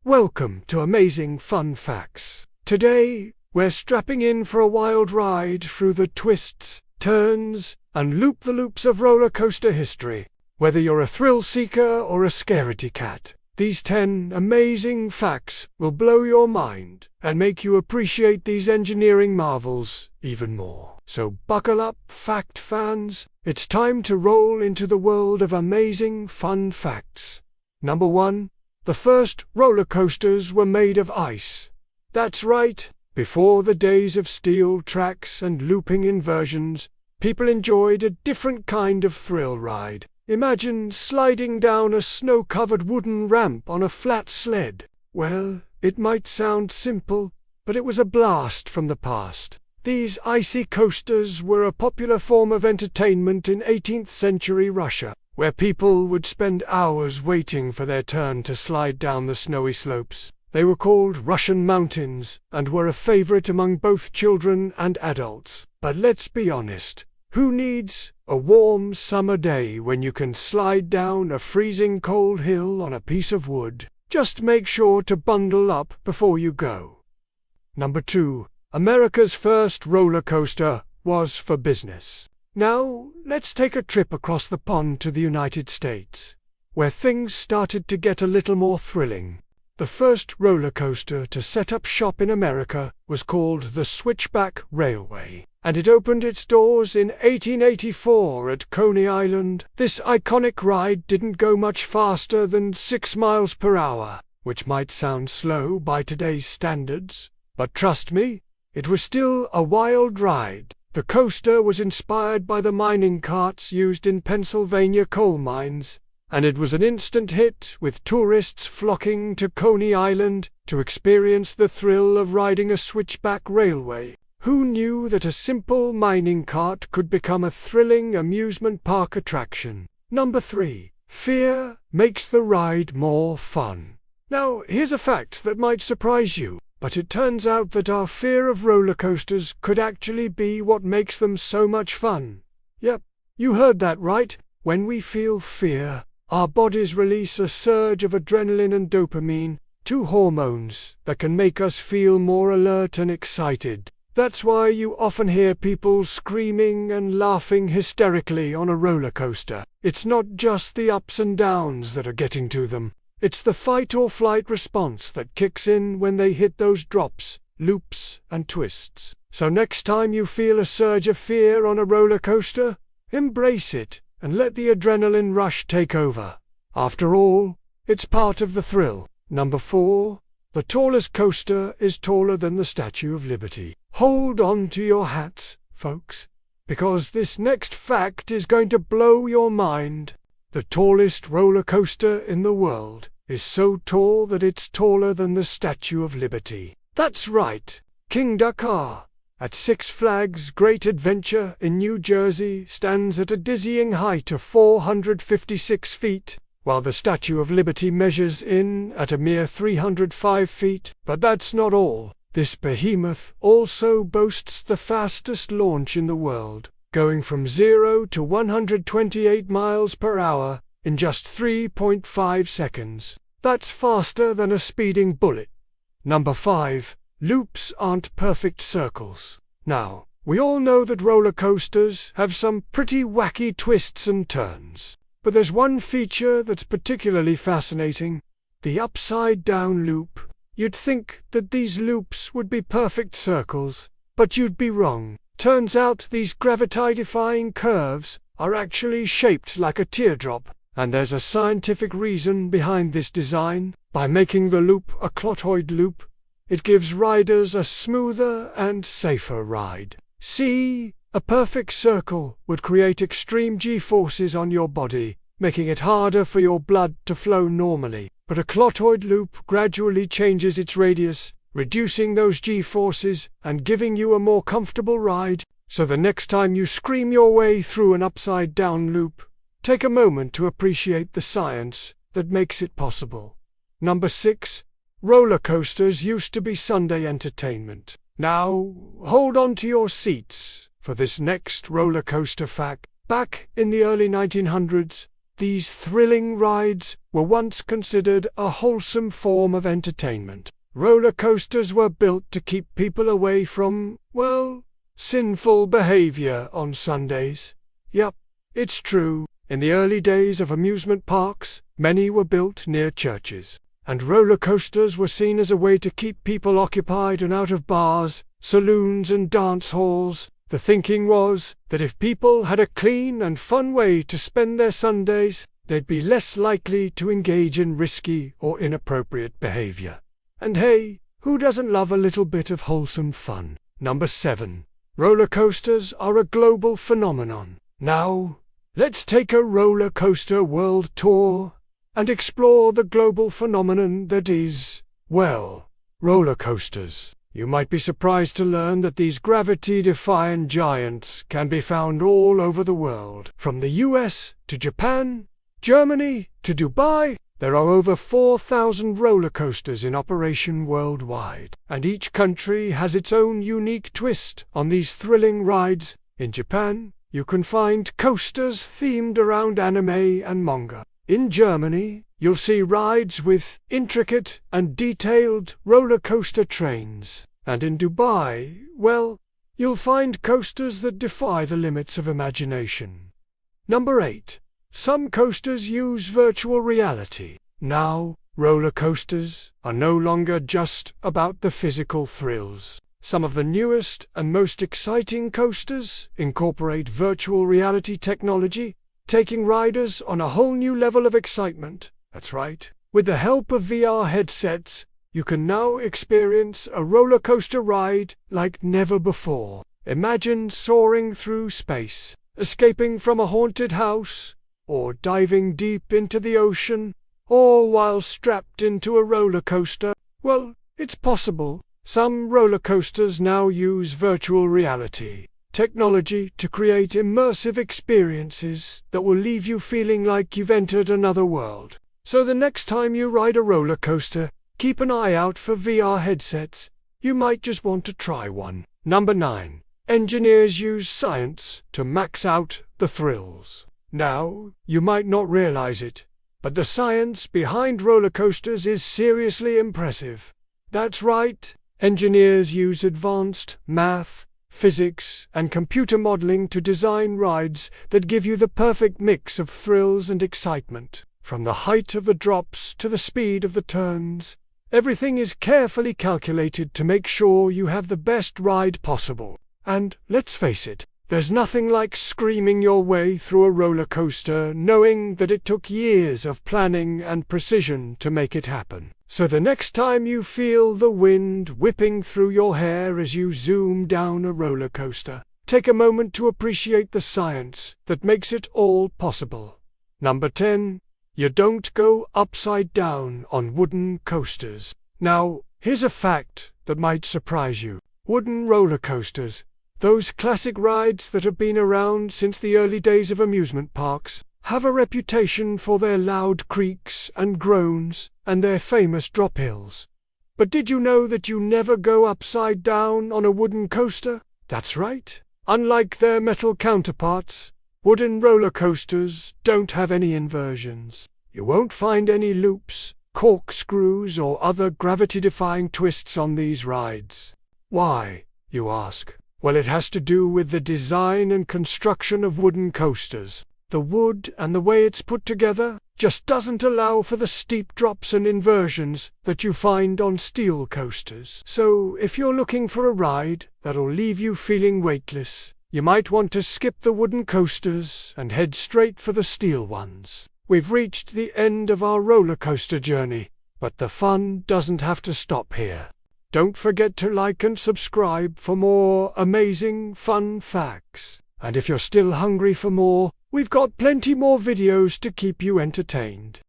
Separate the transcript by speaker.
Speaker 1: Welcome to Amazing Fun Facts. Today, we're strapping in for a wild ride through the twists, turns, and loop-the-loops of roller coaster history. Whether you're a thrill seeker or a scaredy cat, these 10 amazing facts will blow your mind and make you appreciate these engineering marvels even more. So buckle up, fact fans. It's time to roll into the world of amazing fun facts. Number 1. The first roller coasters were made of ice. That's right. Before the days of steel tracks and looping inversions, people enjoyed a different kind of thrill ride. Imagine sliding down a snow-covered wooden ramp on a flat sled. Well, it might sound simple, but it was a blast from the past. These icy coasters were a popular form of entertainment in 18th century Russia, where people would spend hours waiting for their turn to slide down the snowy slopes. They were called Russian mountains and were a favorite among both children and adults. But let's be honest, who needs a warm summer day when you can slide down a freezing cold hill on a piece of wood? Just make sure to bundle up before you go. Number 2. America's first roller coaster was for business. Now, let's take a trip across the pond to the United States, where things started to get a little more thrilling. The first roller coaster to set up shop in America was called the Switchback Railway, and it opened its doors in 1884 at Coney Island. This iconic ride didn't go much faster than 6 miles per hour, which might sound slow by today's standards, but trust me, it was still a wild ride. The coaster was inspired by the mining carts used in Pennsylvania coal mines, and it was an instant hit, with tourists flocking to Coney Island to experience the thrill of riding a switchback railway. Who knew that a simple mining cart could become a thrilling amusement park attraction? Number 3. Fear makes the ride more fun. Now, here's a fact that might surprise you, but it turns out that our fear of roller coasters could actually be what makes them so much fun. Yep, you heard that right. When we feel fear, our bodies release a surge of adrenaline and dopamine, 2 hormones that can make us feel more alert and excited. That's why you often hear people screaming and laughing hysterically on a roller coaster. It's not just the ups and downs that are getting to them. It's the fight-or-flight response that kicks in when they hit those drops, loops, and twists. So next time you feel a surge of fear on a roller coaster, embrace it and let the adrenaline rush take over. After all, it's part of the thrill. Number 4. The tallest coaster is taller than the Statue of Liberty. Hold on to your hats, folks, because this next fact is going to blow your mind. The tallest roller coaster in the world is so tall that it's taller than the Statue of Liberty. That's right, King Dakar at Six Flags Great Adventure in New Jersey stands at a dizzying height of 456 feet, while the Statue of Liberty measures in at a mere 305 feet. But that's not all. This behemoth also boasts the fastest launch in the world, going from 0 to 128 miles per hour in just 3.5 seconds. That's faster than a speeding bullet. Number 5. Loops aren't perfect circles. Now, we all know that roller coasters have some pretty wacky twists and turns, but there's one feature that's particularly fascinating: the upside-down loop. You'd think that these loops would be perfect circles, but you'd be wrong. Turns out these gravity-defying curves are actually shaped like a teardrop, and there's a scientific reason behind this design. By making the loop a clotoid loop, it gives riders a smoother and safer ride. See, a perfect circle would create extreme G-forces on your body, making it harder for your blood to flow normally. But a clotoid loop gradually changes its radius, reducing those G-forces and giving you a more comfortable ride. So the next time you scream your way through an upside-down loop, take a moment to appreciate the science that makes it possible. Number 6. Roller coasters used to be Sunday entertainment. Now, hold on to your seats for this next roller coaster fact. Back in the early 1900s, These thrilling rides were once considered a wholesome form of entertainment. Roller coasters were built to keep people away from, well, sinful behavior on Sundays. Yup, it's true. In the early days of amusement parks, many were built near churches, and roller coasters were seen as a way to keep people occupied and out of bars, saloons and dance halls. The thinking was that if people had a clean and fun way to spend their Sundays, they'd be less likely to engage in risky or inappropriate behavior. And hey, who doesn't love a little bit of wholesome fun? Number 7. Roller coasters are a global phenomenon. Now, let's take a roller coaster world tour and explore the global phenomenon that is, well, roller coasters. You might be surprised to learn that these gravity-defying giants can be found all over the world. From the US to Japan, Germany to Dubai, there are over 4,000 roller coasters in operation worldwide, and each country has its own unique twist on these thrilling rides. In Japan, you can find coasters themed around anime and manga. In Germany, you'll see rides with intricate and detailed roller coaster trains. And in Dubai, well, you'll find coasters that defy the limits of imagination. Number 8. Some coasters use virtual reality. Now, roller coasters are no longer just about the physical thrills. Some of the newest and most exciting coasters incorporate virtual reality technology, taking riders on a whole new level of excitement. That's right. With the help of VR headsets, you can now experience a roller coaster ride like never before. Imagine soaring through space, escaping from a haunted house, or diving deep into the ocean, all while strapped into a roller coaster. Well, it's possible. Some roller coasters now use virtual reality technology to create immersive experiences that will leave you feeling like you've entered another world. So the next time you ride a roller coaster, keep an eye out for VR headsets. You might just want to try one. Number 9. Engineers use science to max out the thrills. Now, you might not realize it, but the science behind roller coasters is seriously impressive. That's right, engineers use advanced math, physics, and computer modeling to design rides that give you the perfect mix of thrills and excitement. From the height of the drops to the speed of the turns, everything is carefully calculated to make sure you have the best ride possible. And, let's face it, there's nothing like screaming your way through a roller coaster knowing that it took years of planning and precision to make it happen. So the next time you feel the wind whipping through your hair as you zoom down a roller coaster, take a moment to appreciate the science that makes it all possible. Number 10. You don't go upside down on wooden coasters. Now, here's a fact that might surprise you. Wooden roller coasters, those classic rides that have been around since the early days of amusement parks, have a reputation for their loud creaks and groans and their famous drop hills. But did you know that you never go upside down on a wooden coaster? That's right. Unlike their metal counterparts, wooden roller coasters don't have any inversions. You won't find any loops, corkscrews, or other gravity-defying twists on these rides. Why, you ask? Well, it has to do with the design and construction of wooden coasters. The wood and the way it's put together just doesn't allow for the steep drops and inversions that you find on steel coasters. So, if you're looking for a ride that'll leave you feeling weightless, you might want to skip the wooden coasters and head straight for the steel ones. We've reached the end of our roller coaster journey, but the fun doesn't have to stop here. Don't forget to like and subscribe for more amazing fun facts. And if you're still hungry for more, we've got plenty more videos to keep you entertained.